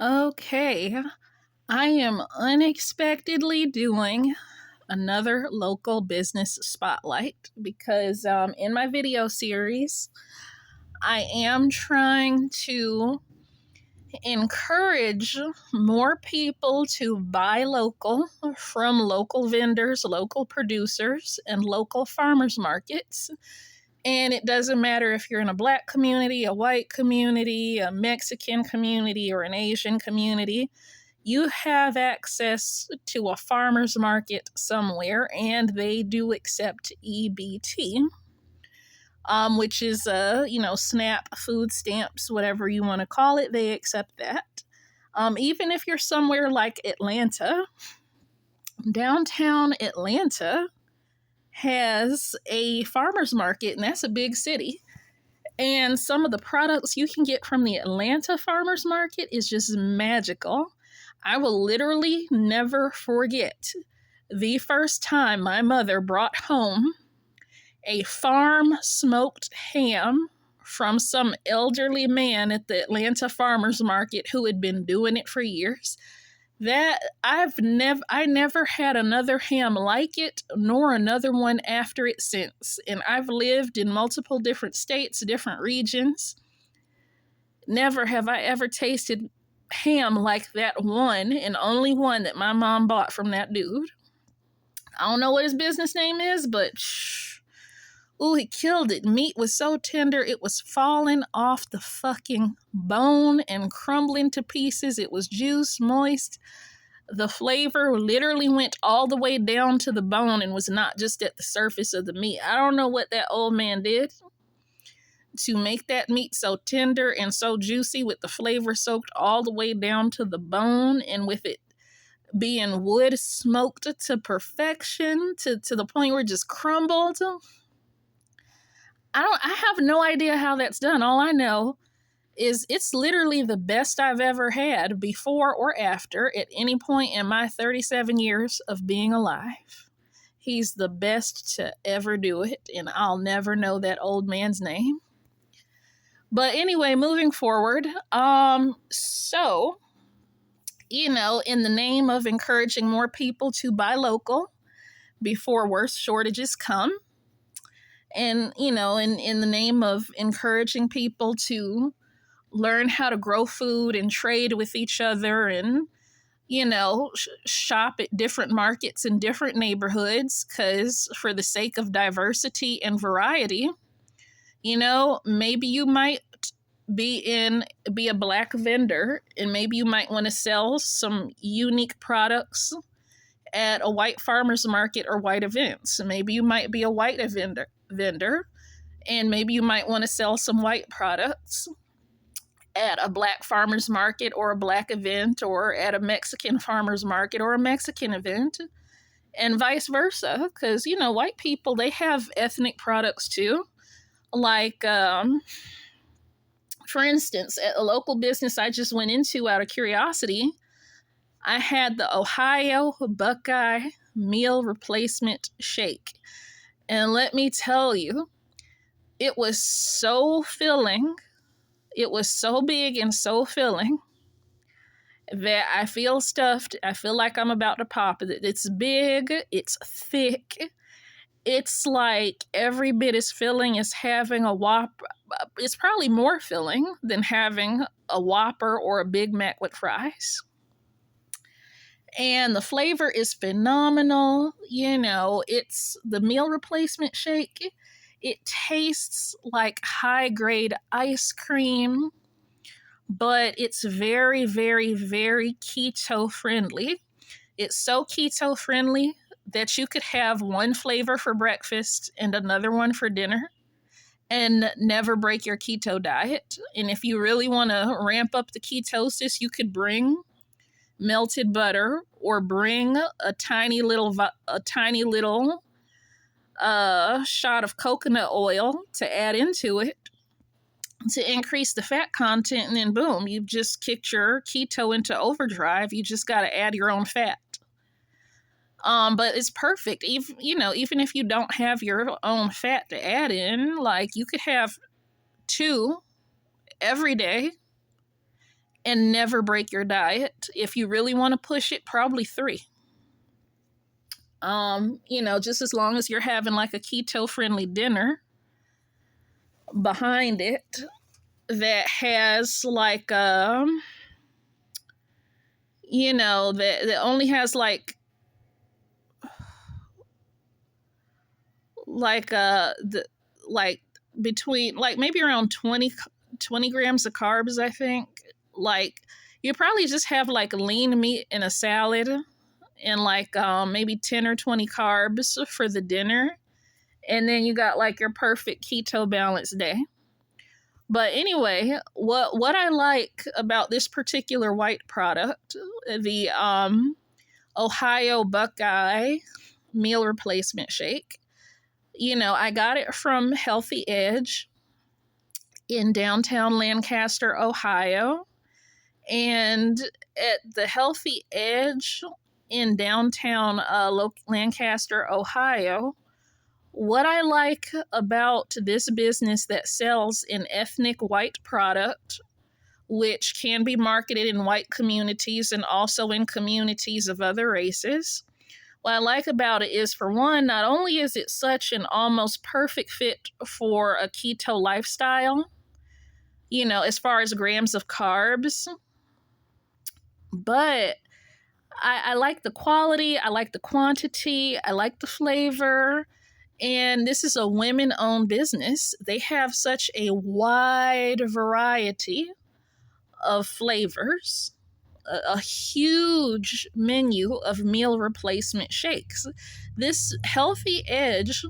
Okay, I am unexpectedly doing another local business spotlight because in my video series, I am trying to encourage more people to buy local from local vendors, local producers, and local farmers markets. And it doesn't matter if you're in a Black community, a white community, a Mexican community, or an Asian community. You have access to a farmer's market somewhere, and they do accept EBT, which is, SNAP, food stamps, whatever you want to call it. They accept that. Even if you're somewhere like Atlanta, downtown Atlanta has a farmer's market, and that's a big city. And some of the products you can get from the Atlanta farmer's market is just magical. I will literally never forget the first time my mother brought home a farm smoked ham from some elderly man at the Atlanta farmer's market who had been doing it for years. That I never had another ham like it, nor another one after it since. And I've lived in multiple different states, different regions. Never have I ever tasted ham like that one and only one that my mom bought from that dude. I don't know what his business name is, but ooh, he killed it. Meat was so tender, it was falling off the fucking bone and crumbling to pieces. It was juice, moist. The flavor literally went all the way down to the bone and was not just at the surface of the meat. I don't know what that old man did to make that meat so tender and so juicy with the flavor soaked all the way down to the bone, and with it being wood smoked to perfection to the point where it just crumbled. I have no idea how that's done. All I know is it's literally the best I've ever had before or after at any point in my 37 years of being alive. He's the best to ever do it, and I'll never know that old man's name. But anyway, moving forward, so, in the name of encouraging more people to buy local before worse shortages come, and, in the name of encouraging people to learn how to grow food and trade with each other and, shop at different markets in different neighborhoods, because for the sake of diversity and variety, maybe you might be a Black vendor, and maybe you might want to sell some unique products at a white farmer's market or white events. Maybe you might be a white vendor, and maybe you might want to sell some white products at a Black farmer's market or a Black event, or at a Mexican farmer's market or a Mexican event, and vice versa. Because, white people, they have ethnic products too. Like, for instance, at a local business I just went into out of curiosity, I had the Ohio Buckeye meal replacement shake. And let me tell you, it was so filling. It was so big and so filling that I feel stuffed. I feel like I'm about to pop it. It's big. It's thick. It's like every bit as filling as having a Whopper. It's probably more filling than having a Whopper or a Big Mac with fries. And the flavor is phenomenal. It's the meal replacement shake. It tastes like high-grade ice cream, but it's very, very, very keto-friendly. It's so keto-friendly that you could have one flavor for breakfast and another one for dinner and never break your keto diet. And if you really want to ramp up the ketosis, you could bring melted butter or bring a tiny little shot of coconut oil to add into it to increase the fat content, and then boom, you've just kicked your keto into overdrive. You just got to add your own fat. But it's perfect. Even if you don't have your own fat to add in, like you could have 2 every day and never break your diet. If you really want to push it, probably 3. Just as long as you're having like a keto friendly dinner behind it that has like that only has like the like between like maybe around 20 grams of carbs, I think. Like you probably just have like lean meat in a salad and like maybe 10 or 20 carbs for the dinner, and then you got like your perfect keto balanced day. But anyway, what I like about this particular white product, the Ohio Buckeye meal replacement shake, I got it from Healthy Edge in downtown Lancaster, Ohio. And at the Healthy Edge in downtown Lancaster, Ohio, what I like about this business that sells an ethnic white product, which can be marketed in white communities and also in communities of other races, what I like about it is, for one, not only is it such an almost perfect fit for a keto lifestyle, as far as grams of carbs, but I like the quality, I like the quantity, I like the flavor, and this is a women-owned business. They have such a wide variety of flavors, a huge menu of meal replacement shakes. This Healthy Edge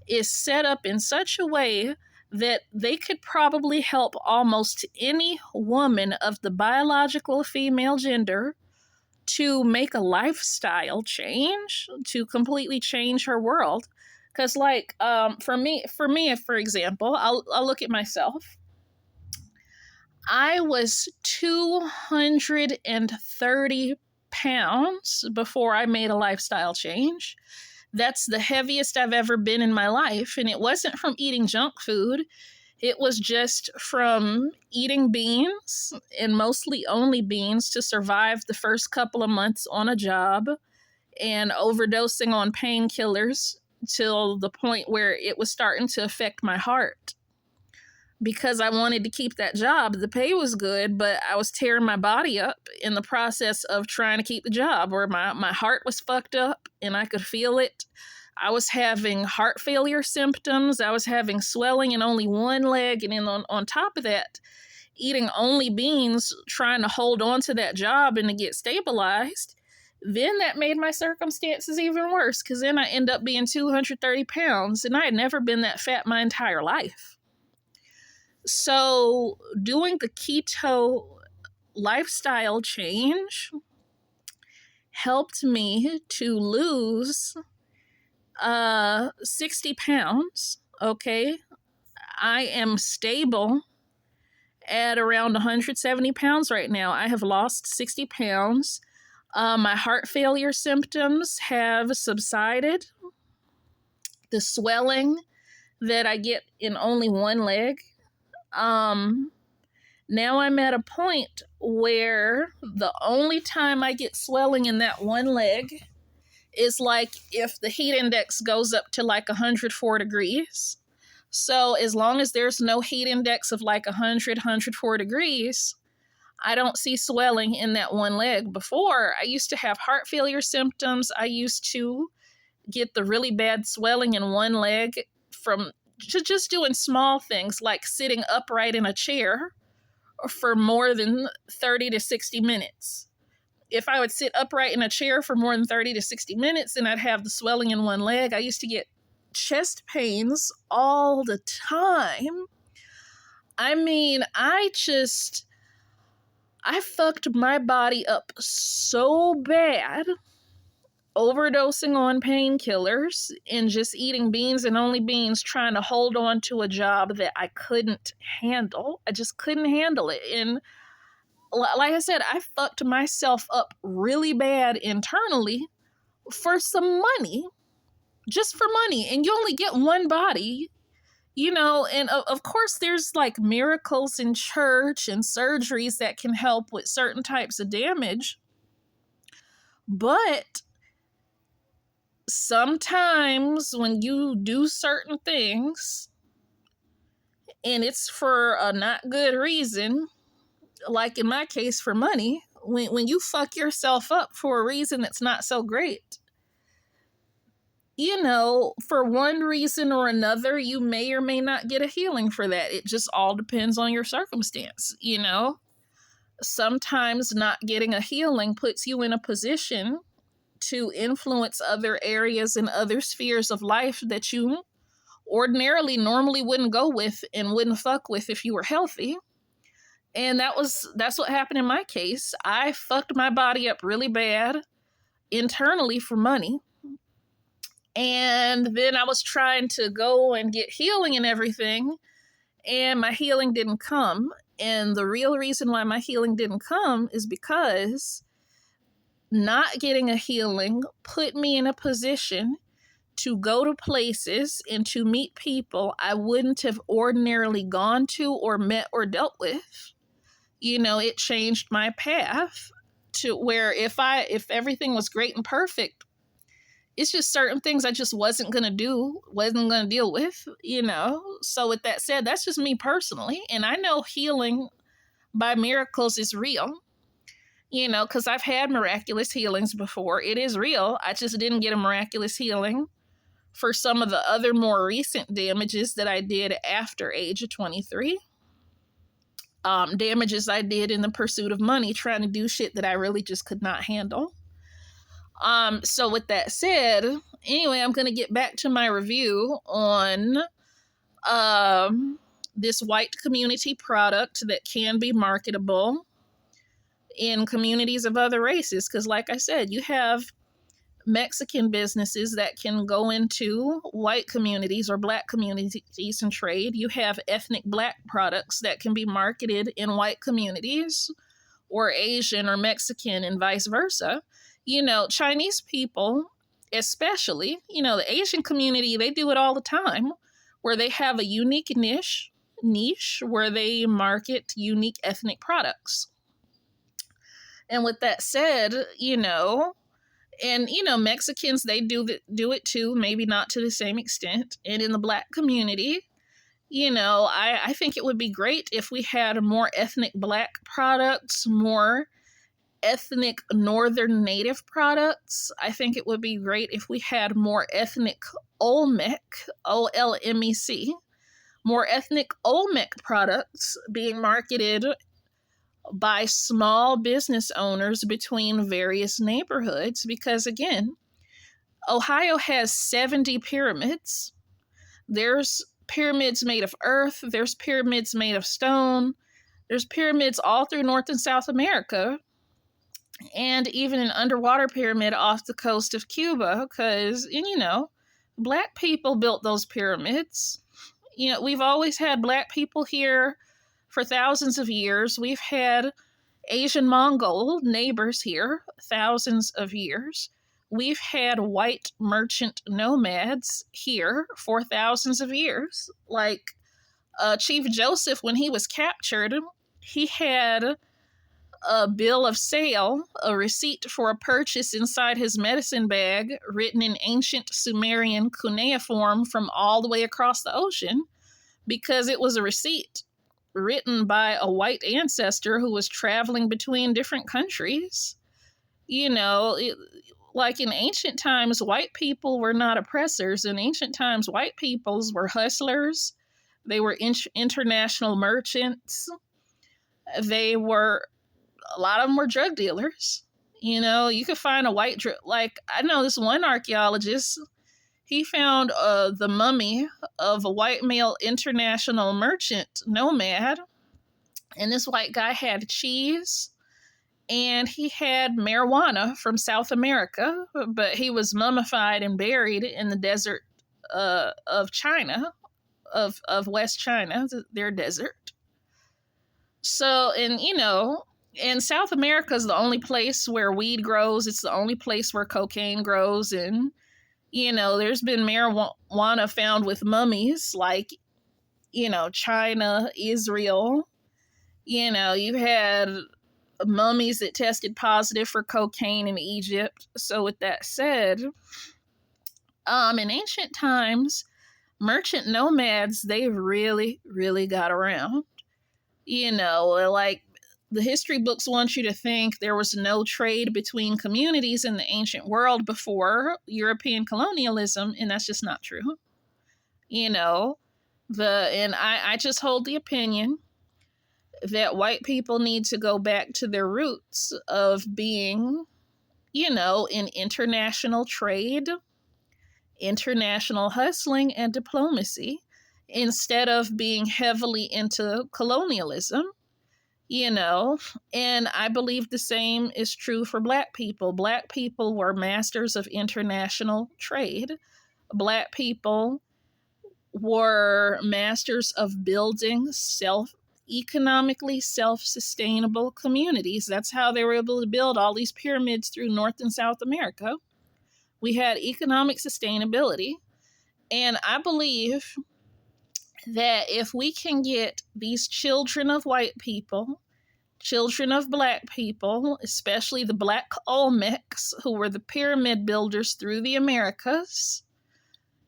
is set up in such a way that they could probably help almost any woman of the biological female gender to make a lifestyle change, to completely change her world. Because like for me, for example, I'll look at myself. I was 230 pounds before I made a lifestyle change. That's the heaviest I've ever been in my life. And it wasn't from eating junk food. It was just from eating beans, and mostly only beans, to survive the first couple of months on a job, and overdosing on painkillers till the point where it was starting to affect my heart. Because I wanted to keep that job. The pay was good, but I was tearing my body up in the process of trying to keep the job, where my heart was fucked up and I could feel it. I was having heart failure symptoms. I was having swelling in only one leg. And then on top of that, eating only beans, trying to hold on to that job and to get stabilized. Then that made my circumstances even worse, because then I end up being 230 pounds, and I had never been that fat my entire life. So doing the keto lifestyle change helped me to lose 60 pounds. Okay. I am stable at around 170 pounds right now. I have lost 60 pounds. My heart failure symptoms have subsided. The swelling that I get in only one leg, now I'm at a point where the only time I get swelling in that one leg is like if the heat index goes up to like 104 degrees. So as long as there's no heat index of like 100, 104 degrees, I don't see swelling in that one leg. Before, I used to have heart failure symptoms. I used to get the really bad swelling in one leg from just doing small things like sitting upright in a chair for more than 30 to 60 minutes. If I would sit upright in a chair for more than 30 to 60 minutes, then I'd have the swelling in one leg. I used to get chest pains all the time. I mean, I fucked my body up so bad, overdosing on painkillers and just eating beans and only beans, trying to hold on to a job that I couldn't handle. I just couldn't handle it. And like I said, I fucked myself up really bad internally for some money, just for money. And you only get one body. And of course, there's like miracles in church and surgeries that can help with certain types of damage. But sometimes when you do certain things and it's for a not good reason, like in my case for money, when you fuck yourself up for a reason that's not so great, for one reason or another, you may or may not get a healing for that. It just all depends on your circumstance. Sometimes not getting a healing puts you in a position to influence other areas and other spheres of life that you ordinarily normally wouldn't go with and wouldn't fuck with if you were healthy. And that's what happened in my case. I fucked my body up really bad internally for money. And then I was trying to go and get healing and everything, and my healing didn't come. And the real reason why my healing didn't come is because not getting a healing put me in a position to go to places and to meet people I wouldn't have ordinarily gone to or met or dealt with. It changed my path to where if everything was great and perfect, it's just certain things I just wasn't going to deal with. So with that said, that's just me personally. And I know healing by miracles is real, because I've had miraculous healings before. It is real. I just didn't get a miraculous healing for some of the other more recent damages that I did after age of 23. Damages I did in the pursuit of money, trying to do shit that I really just could not handle. So with that said, anyway, I'm going to get back to my review on this white community product that can be marketable in communities of other races. Because like I said, you have Mexican businesses that can go into white communities or black communities and trade. You have ethnic black products that can be marketed in white communities or Asian or Mexican and vice versa. Chinese people, especially, the Asian community, they do it all the time, where they have a unique niche where they market unique ethnic products. And with that said, Mexicans, they do it too, maybe not to the same extent. And in the black community, I think it would be great if we had more ethnic black products, more ethnic northern native products. I think it would be great if we had more ethnic Olmec, OLMEC, more ethnic Olmec products being marketed by small business owners between various neighborhoods. Because again, Ohio has 70 pyramids. There's pyramids made of earth. There's pyramids made of stone. There's pyramids all through North and South America. And even an underwater pyramid off the coast of Cuba, because, black people built those pyramids. We've always had black people here for thousands of years. We've had Asian Mongol neighbors here thousands of years. We've had white merchant nomads here for thousands of years. Like Chief Joseph, when he was captured, he had a bill of sale, a receipt for a purchase inside his medicine bag, written in ancient Sumerian cuneiform from all the way across the ocean, because it was a receipt written by a white ancestor who was traveling between different countries. Like in ancient times, white people were not oppressors. In ancient times, white peoples were hustlers. They were international merchants. A lot of them were drug dealers. You could find a white I know this one archaeologist, he found the mummy of a white male international merchant nomad. And this white guy had cheese and he had marijuana from South America, but he was mummified and buried in the desert of China, of West China, their desert. So, and South America is the only place where weed grows. It's the only place where cocaine grows. And, there's been marijuana found with mummies, like China, Israel. You had mummies that tested positive for cocaine in Egypt. So with that said, in ancient times, merchant nomads, they really, really got around. Like the history books want you to think there was no trade between communities in the ancient world before European colonialism, and that's just not true. I just hold the opinion that white people need to go back to their roots of being, in international trade, international hustling, and diplomacy instead of being heavily into colonialism, and I believe the same is true for Black people. Black people were masters of international trade. Black people were masters of building economically self-sustainable communities. That's how they were able to build all these pyramids through North and South America. We had economic sustainability. And I believe that if we can get these children of white people, children of Black people, especially the Black Olmecs, who were the pyramid builders through the Americas,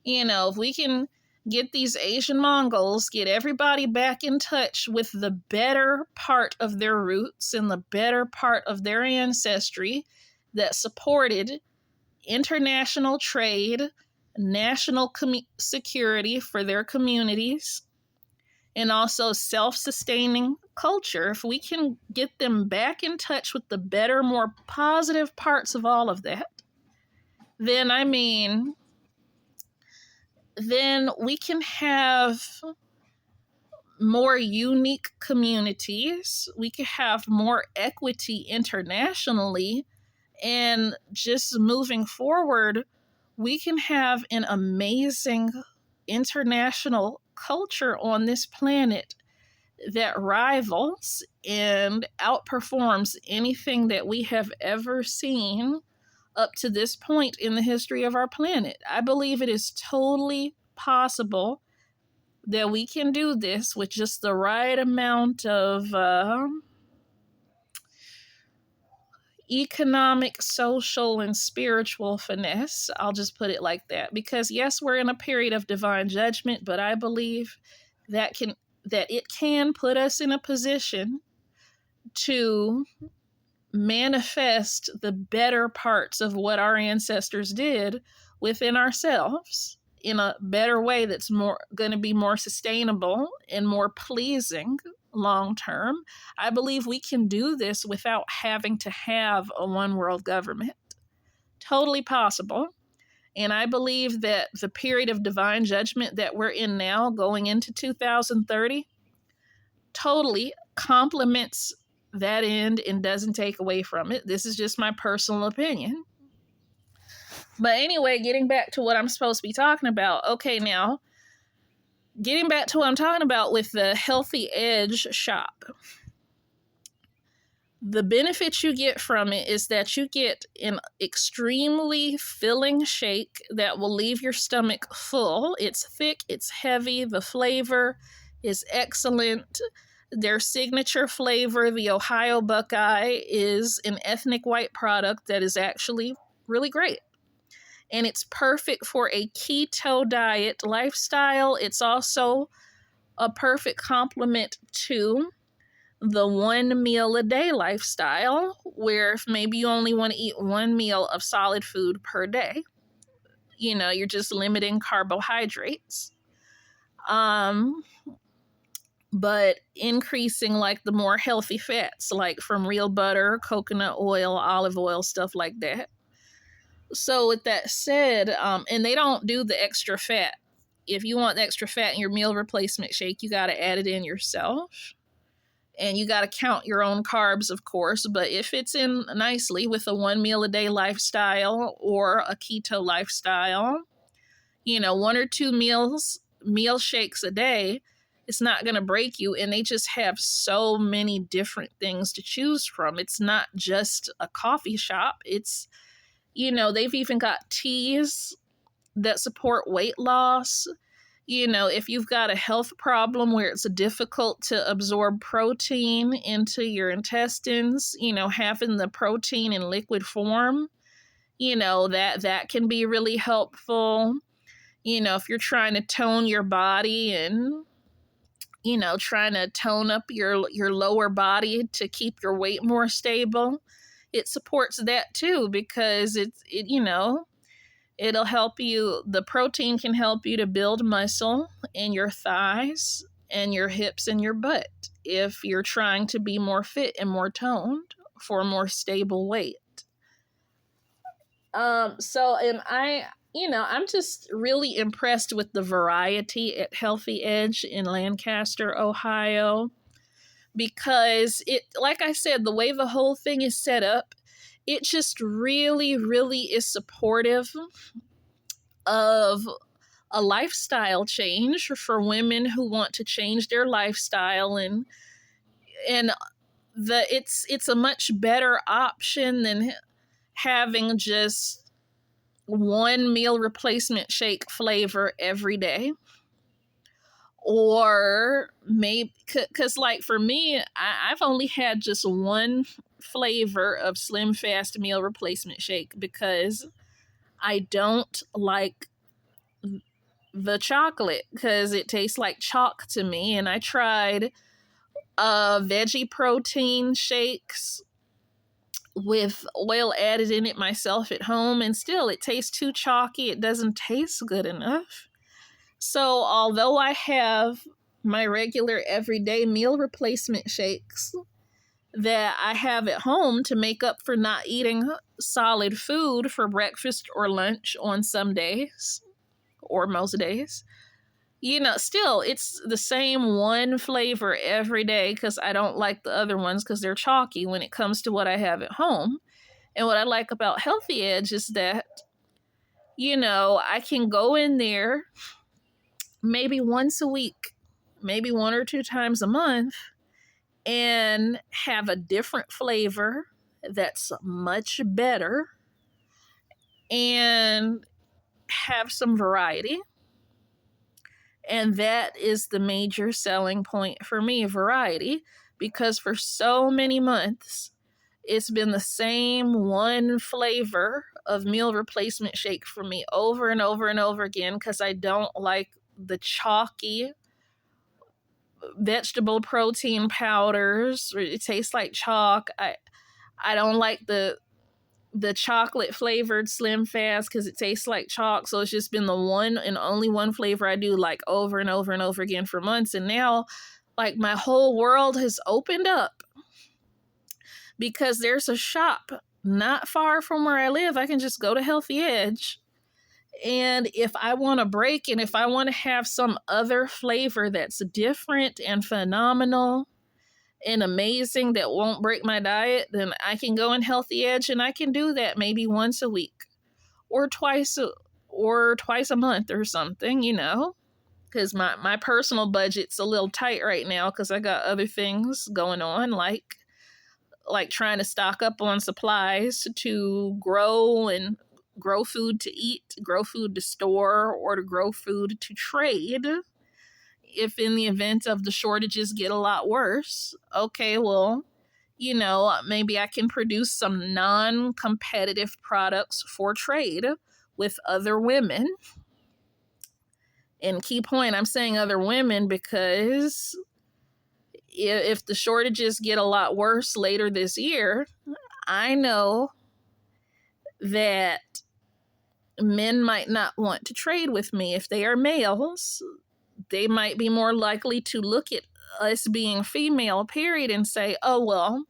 if we can get these Asian Mongols, get everybody back in touch with the better part of their roots and the better part of their ancestry that supported international trade, national security for their communities, and also self-sustaining culture. If we can get them back in touch with the better, more positive parts of all of that, then we can have more unique communities. We can have more equity internationally. And just moving forward, we can have an amazing international culture on this planet that rivals and outperforms anything that we have ever seen up to this point in the history of our planet. I believe it is totally possible that we can do this with just the right amount of economic, social, and spiritual finesse. I'll just put it like that. Because yes, we're in a period of divine judgment, but I believe that it can put us in a position to manifest the better parts of what our ancestors did within ourselves in a better way that's going to be more sustainable and more pleasing long term. I believe we can do this without having to have a one world government. Totally possible. And I believe that the period of divine judgment that we're in now, going into 2030, totally complements that end and doesn't take away from it. This is just my personal opinion. But anyway, getting back to what I'm supposed to be talking about. Okay, now, getting back to what I'm talking about with the Healthy Edge shop. The benefits you get from it is that you get an extremely filling shake that will leave your stomach full. It's thick, it's heavy, the flavor is excellent. Their signature flavor, the Ohio Buckeye, is an ethnic white product that is actually really great. And it's perfect for a keto diet lifestyle. It's also a perfect complement to the one meal a day lifestyle, where if maybe you only want to eat one meal of solid food per day, you're just limiting carbohydrates. But increasing like the more healthy fats, like from real butter, coconut oil, olive oil, stuff like that. So with that said, and they don't do the extra fat. If you want the extra fat in your meal replacement shake, you got to add it in yourself. And you got to count your own carbs, of course. But it fits in nicely with a one meal a day lifestyle or a keto lifestyle. 1 or 2 meal shakes a day, it's not going to break you. And they just have so many different things to choose from. It's not just a coffee shop. It's, they've even got teas that support weight loss. If you've got a health problem where it's difficult to absorb protein into your intestines, having the protein in liquid form, that can be really helpful. If you're trying to tone your body and trying to tone up your lower body to keep your weight more stable, it supports that too, because it'll help you. The protein can help you to build muscle in your thighs and your hips and your butt if you're trying to be more fit and more toned for a more stable weight. So am I, I'm just really impressed with the variety at Healthy Edge in Lancaster, Ohio, because like I said, the way the whole thing is set up, it just really, really is supportive of a lifestyle change for women who want to change their lifestyle, and it's a much better option than having just one meal replacement shake flavor every day. Or maybe, because like for me, I've only had just one flavor of Slim Fast meal replacement shake because I don't like the chocolate, because it tastes like chalk to me. And I tried veggie protein shakes with oil added in it myself at home, and still it tastes too chalky. It doesn't taste good enough. So although I have my regular everyday meal replacement shakes that I have at home to make up for not eating solid food for breakfast or lunch on some days, or most days, still it's the same one flavor every day, because I don't like the other ones because they're chalky when it comes to what I have at home. And what I like about Healthy Edge is that, I can go in there maybe once a week, maybe one or two times a month, and have a different flavor that's much better and have some variety. And that is the major selling point for me, variety, because for so many months, it's been the same one flavor of meal replacement shake for me over and over and over again, because I don't like the chalky vegetable protein powders. It tastes like chalk. I don't like the chocolate flavored Slim Fast because it tastes like chalk. So it's just been the one and only one flavor I do like over and over and over again for months. And now, like, my whole world has opened up because there's a shop not far from where I live. I can just go to Healthy Edge, and if I want a break and if I want to have some other flavor that's different and phenomenal and amazing that won't break my diet, then I can go in Healthy Edge, and I can do that maybe once a week or twice a month or something, because my personal budget's a little tight right now because I got other things going on, like trying to stock up on supplies to grow food to eat, grow food to store, or to grow food to trade. If in the event of the shortages get a lot worse, okay, well, maybe I can produce some non-competitive products for trade with other women. And key point, I'm saying other women because if the shortages get a lot worse later this year, I know that men might not want to trade with me. If they are males, they might be more likely to look at us being female, period, and say, oh, well,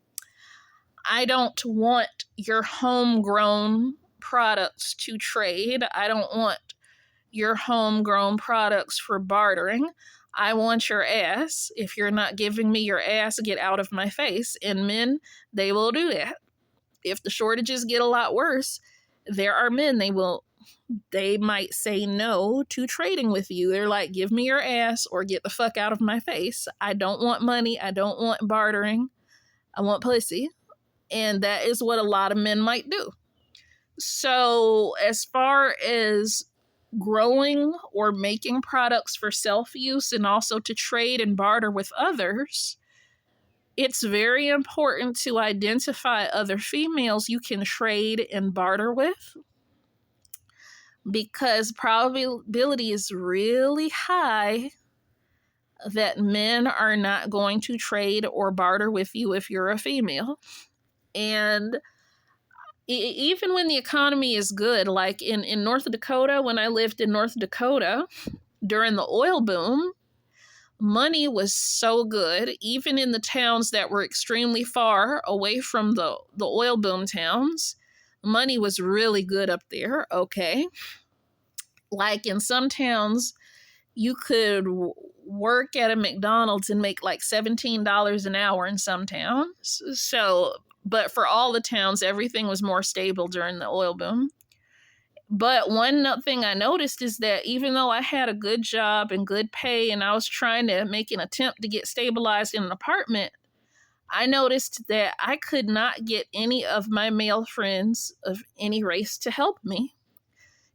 I don't want your homegrown products to trade. I don't want your homegrown products for bartering. I want your ass. If you're not giving me your ass, get out of my face. And men, they will do that. If the shortages get a lot worse, there are men, they might say no to trading with you. They're like, give me your ass or get the fuck out of my face. I don't want money. I don't want bartering. I want pussy. And that is what a lot of men might do. So as far as growing or making products for self-use and also to trade and barter with others, it's very important to identify other females you can trade and barter with, because probability is really high that men are not going to trade or barter with you if you're a female. And even when the economy is good, like in North Dakota, when I lived in North Dakota during the oil boom, money was so good, even in the towns that were extremely far away from the oil boom towns. Money was really good up there, okay? Like in some towns, you could work at a McDonald's and make like $17 an hour in some towns. So, but for all the towns, everything was more stable during the oil boom. But one thing I noticed is that even though I had a good job and good pay and I was trying to make an attempt to get stabilized in an apartment, I noticed that I could not get any of my male friends of any race to help me.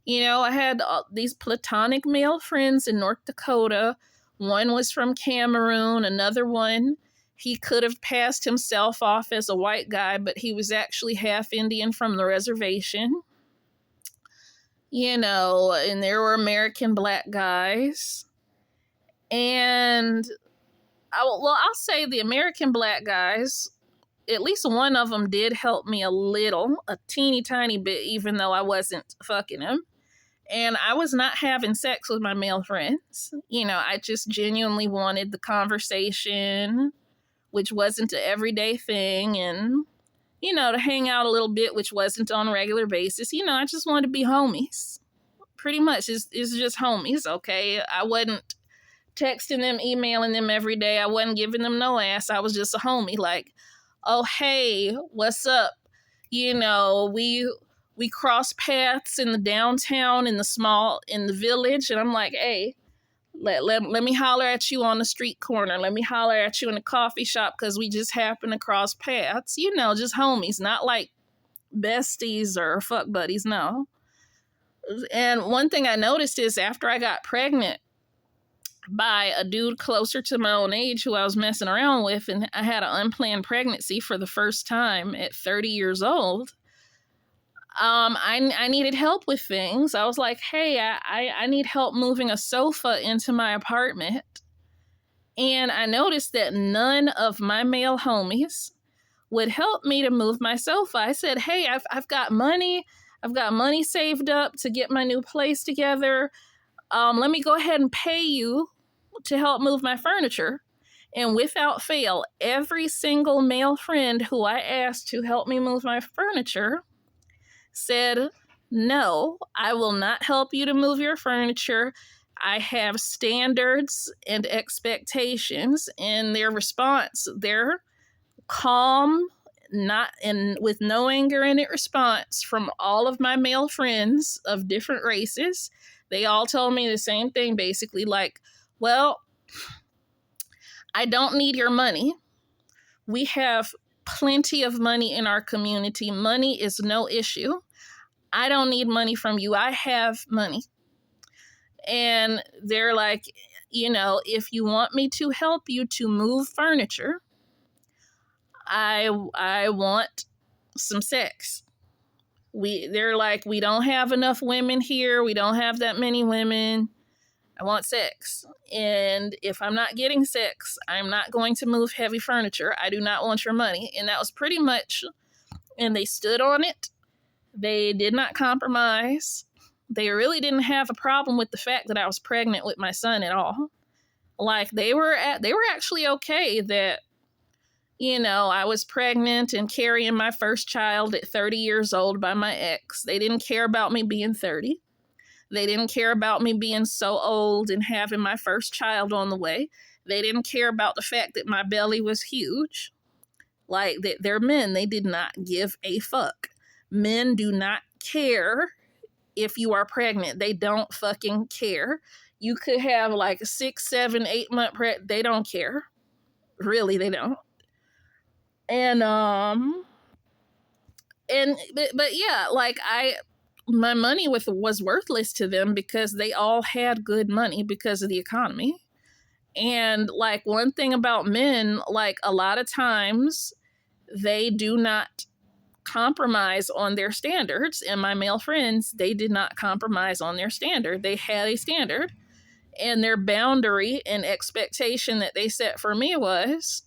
You know, I had these platonic male friends in North Dakota. One was from Cameroon, another one, he could have passed himself off as a white guy, but he was actually half Indian from the reservation. You know, and there were American black guys. And I'll say the American black guys, at least one of them did help me a teeny tiny bit, even though I wasn't fucking him. And I was not having sex with my male friends. You know, I just genuinely wanted the conversation, which wasn't an everyday thing, and, you know, to hang out a little bit, which wasn't on a regular basis. You know, I just wanted to be homies. Pretty much, it's just homies, okay? I wasn't texting them, emailing them every day. I wasn't giving them no ass. I was just a homie, like, oh, hey, what's up? You know, we cross paths in the downtown, in the village, and I'm like, hey, let me holler at you on the street corner. Let me holler at you in the coffee shop because we just happen to cross paths. You know, just homies, not like besties or fuck buddies, no. And one thing I noticed is after I got pregnant by a dude closer to my own age who I was messing around with, and I had an unplanned pregnancy for the first time at 30 years old, I needed help with things. I was like, hey, I need help moving a sofa into my apartment. And I noticed that none of my male homies would help me to move my sofa. I said, hey, I've got money. I've got money saved up to get my new place together. Let me go ahead and pay you to help move my furniture. And without fail, every single male friend who I asked to help me move my furniture said, no, I will not help you to move your furniture. I have standards and expectations. And their response, their calm, not and with no anger in it response from all of my male friends of different races, they all told me the same thing, basically, like, well, I don't need your money. We have plenty of money in our community. Money is no issue. I don't need money from you. I have money. And they're like, you know, if you want me to help you to move furniture, I want some sex. They're like, we don't have enough women here. We don't have that many women. I want sex. And if I'm not getting sex, I'm not going to move heavy furniture. I do not want your money. And that was pretty much, and they stood on it. They did not compromise. They really didn't have a problem with the fact that I was pregnant with my son at all. Like, they were actually okay that, you know, I was pregnant and carrying my first child at 30 years old by my ex. They didn't care about me being 30. They didn't care about me being so old and having my first child on the way. They didn't care about the fact that my belly was huge. Like, they're men. They did not give a fuck. Men do not care if you are pregnant. They don't fucking care. You could have like a 6, 7, 8 month they don't care. Really, they don't. And but yeah, like my money was worthless to them because they all had good money because of the economy. And like one thing about men, like a lot of times they do not compromise on their standards. And my male friends, they did not compromise on their standard. They had a standard, and their boundary and expectation that they set for me was,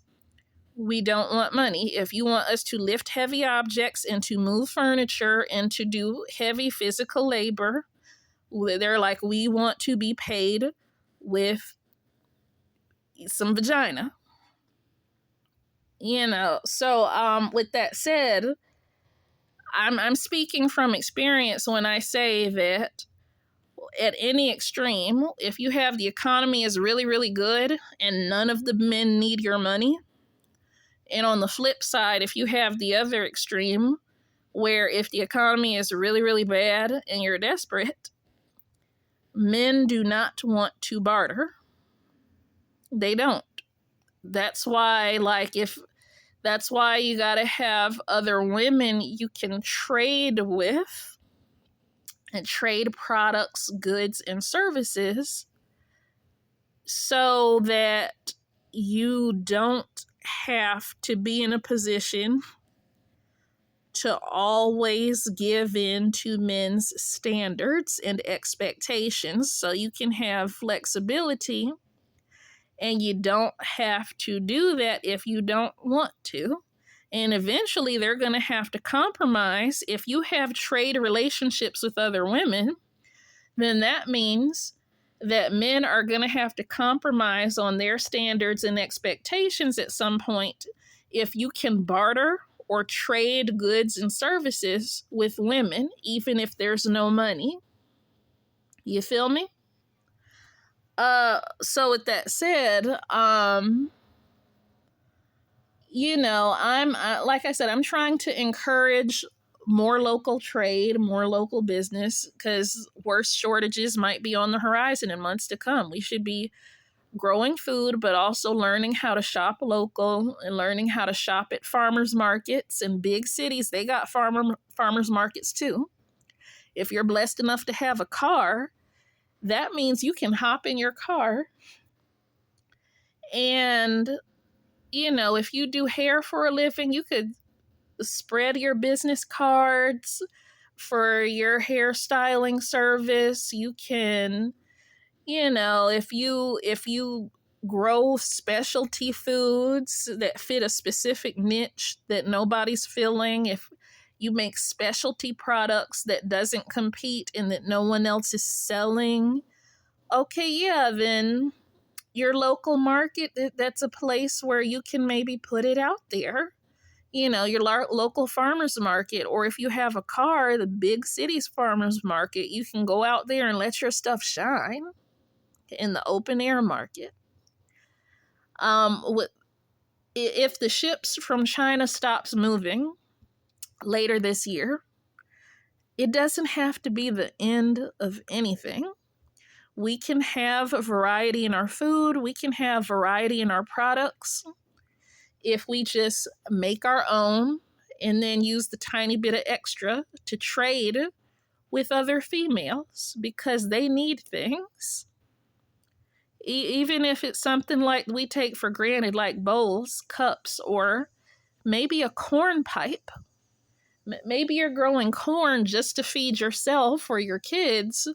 we don't want money. If you want us to lift heavy objects and to move furniture and to do heavy physical labor, they're like, we want to be paid with some vagina. So with that said, I'm speaking from experience when I say that at any extreme, if you have the economy is really, really good and none of the men need your money, and on the flip side, if you have the other extreme, where if the economy is really, really bad and you're desperate, men do not want to barter. They don't. That's why, that's why you gotta have other women you can trade with and trade products, goods, and services so that you don't have to be in a position to always give in to men's standards and expectations, so you can have flexibility, and you don't have to do that if you don't want to. And eventually they're going to have to compromise. If you have trade relationships with other women, then that means that men are going to have to compromise on their standards and expectations at some point if you can barter or trade goods and services with women, even if there's no money. You feel me? So with that said, like I said, I'm trying to encourage more local trade, more local business, because worse shortages might be on the horizon in months to come. We should be growing food, but also learning how to shop local and learning how to shop at farmers markets. In big cities, they got farmers markets too. If you're blessed enough to have a car, that means you can hop in your car and, if you do hair for a living, you could spread your business cards for your hairstyling service. You can, if you grow specialty foods that fit a specific niche that nobody's filling, if you make specialty products that doesn't compete and that no one else is selling, okay, yeah, then your local market, that's a place where you can maybe put it out there. Your local farmers market, or if you have a car, the big city's farmers market, you can go out there and let your stuff shine in the open air market. If the ships from China stops moving later this year, it doesn't have to be the end of anything. We can have a variety in our food. We can have variety in our products if we just make our own and then use the tiny bit of extra to trade with other females because they need things. Even if it's something like we take for granted, like bowls, cups, or maybe a corn pipe. Maybe you're growing corn just to feed yourself or your kids,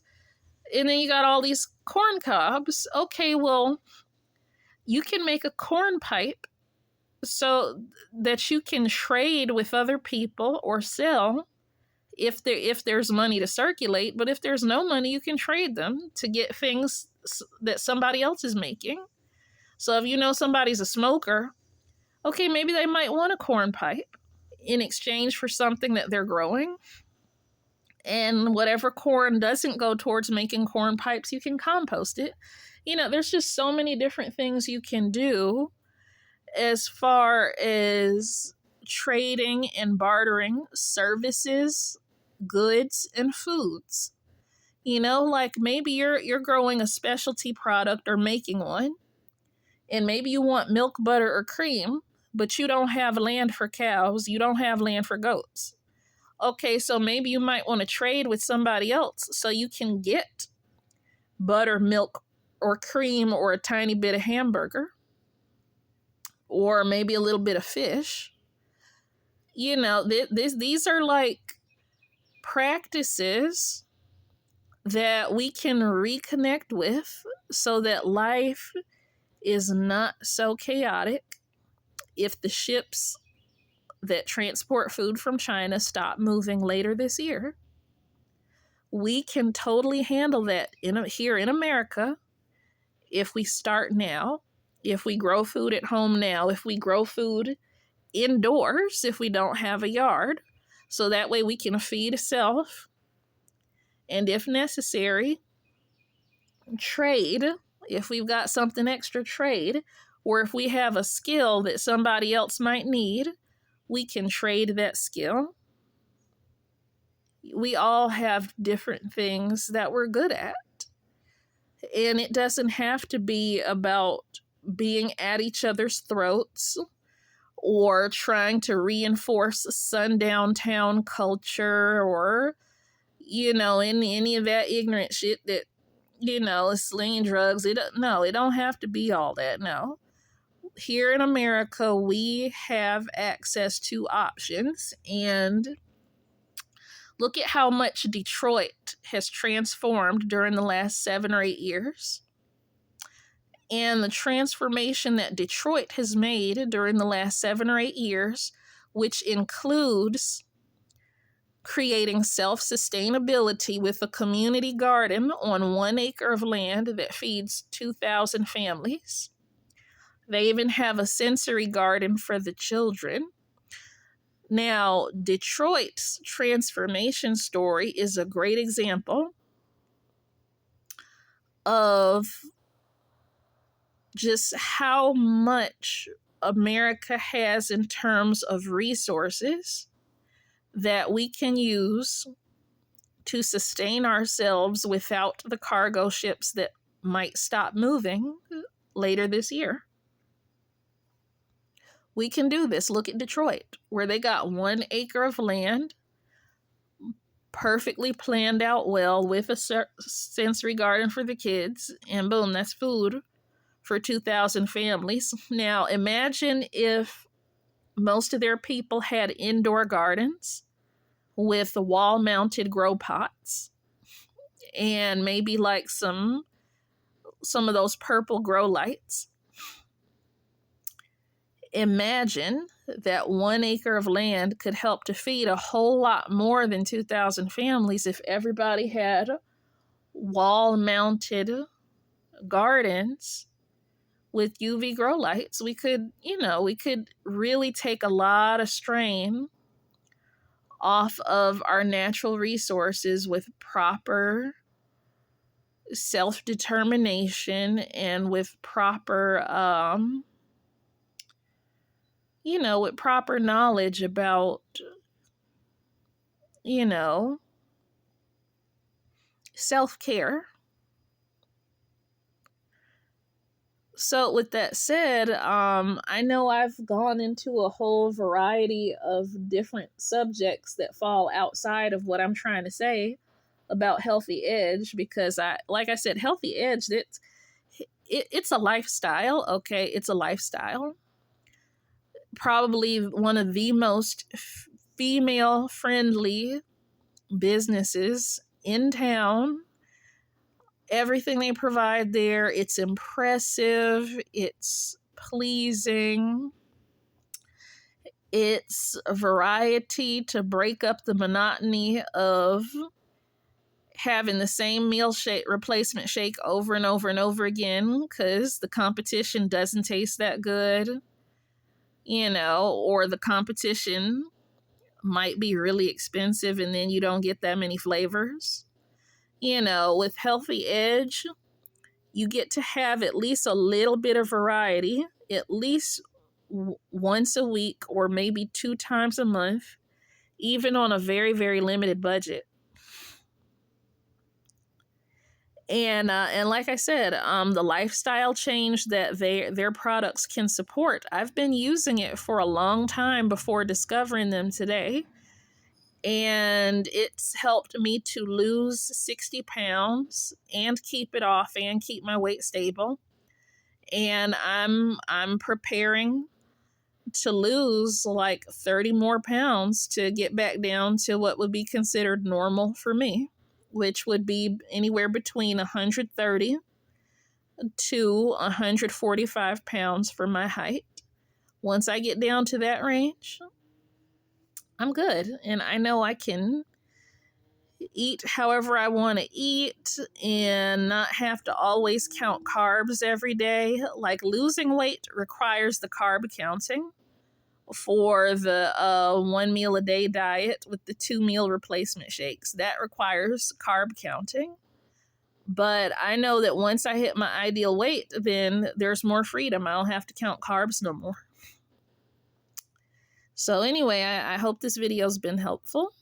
and then you got all these corn cobs. Okay, well, you can make a corn pipe so that you can trade with other people or sell if there's money to circulate. But if there's no money, you can trade them to get things that somebody else is making. So if somebody's a smoker, okay, maybe they might want a corn pipe in exchange for something that they're growing. And whatever corn doesn't go towards making corn pipes, you can compost it. There's just so many different things you can do as far as trading and bartering services, goods, and foods. Like maybe you're growing a specialty product or making one, and maybe you want milk, butter, or cream, but you don't have land for cows, you don't have land for goats. Okay, so maybe you might want to trade with somebody else so you can get butter, milk, or cream, or a tiny bit of hamburger, or maybe a little bit of fish. These are like practices that we can reconnect with so that life is not so chaotic if the ships that transport food from China stop moving later this year. We can totally handle that here in America if we start now, if we grow food at home now, if we grow food indoors, if we don't have a yard. So that way we can feed self, and if necessary, trade. If we've got something extra, trade. Or if we have a skill that somebody else might need, we can trade that skill. We all have different things that we're good at. And it doesn't have to be about being at each other's throats or trying to reinforce sundown town culture, or, any of that ignorant shit that, is slinging drugs. It don't have to be all that, no. Here in America, we have access to options, and look at how much Detroit has transformed during the last 7 or 8 years. And the transformation that Detroit has made during the last 7 or 8 years, which includes creating self-sustainability with a community garden on 1 acre of land that feeds 2,000 families. They even have a sensory garden for the children. Now, Detroit's transformation story is a great example of just how much America has in terms of resources that we can use to sustain ourselves without the cargo ships that might stop moving later this year. We can do this. Look at Detroit, where they got 1 acre of land, perfectly planned out well, with a sensory garden for the kids, and boom, that's food for 2,000 families. Now, imagine if most of their people had indoor gardens with wall-mounted grow pots and maybe like some of those purple grow lights. Imagine that 1 acre of land could help to feed a whole lot more than 2,000 families if everybody had wall-mounted gardens with UV grow lights. We could really take a lot of strain off of our natural resources with proper self-determination and with proper with proper knowledge about, self-care. So with that said, I know I've gone into a whole variety of different subjects that fall outside of what I'm trying to say about Healthy Edge, because like I said, Healthy Edge, it's a lifestyle, okay? It's a lifestyle. Probably one of the most female-friendly businesses in town. Everything they provide there, it's impressive, it's pleasing, it's a variety to break up the monotony of having the same meal replacement shake over and over and over again, because the competition doesn't taste that good, or the competition might be really expensive and then you don't get that many flavors. With Healthy Edge, you get to have at least a little bit of variety, at least once a week or maybe 2 times a month, even on a very, very limited budget. And like I said, the lifestyle change that their products can support, I've been using it for a long time before discovering them today. and it's helped me to lose 60 pounds and keep it off and keep my weight stable. And I'm preparing to lose like 30 more pounds to get back down to what would be considered normal for me, which would be anywhere between 130 to 145 pounds for my height. Once I get down to that range, I'm good. And I know I can eat however I want to eat and not have to always count carbs every day. Like, losing weight requires the carb counting for the 1 meal a day diet with the 2 meal replacement shakes. That requires carb counting. But I know that once I hit my ideal weight, then there's more freedom. I don't have to count carbs no more. So anyway, I hope this video's been helpful.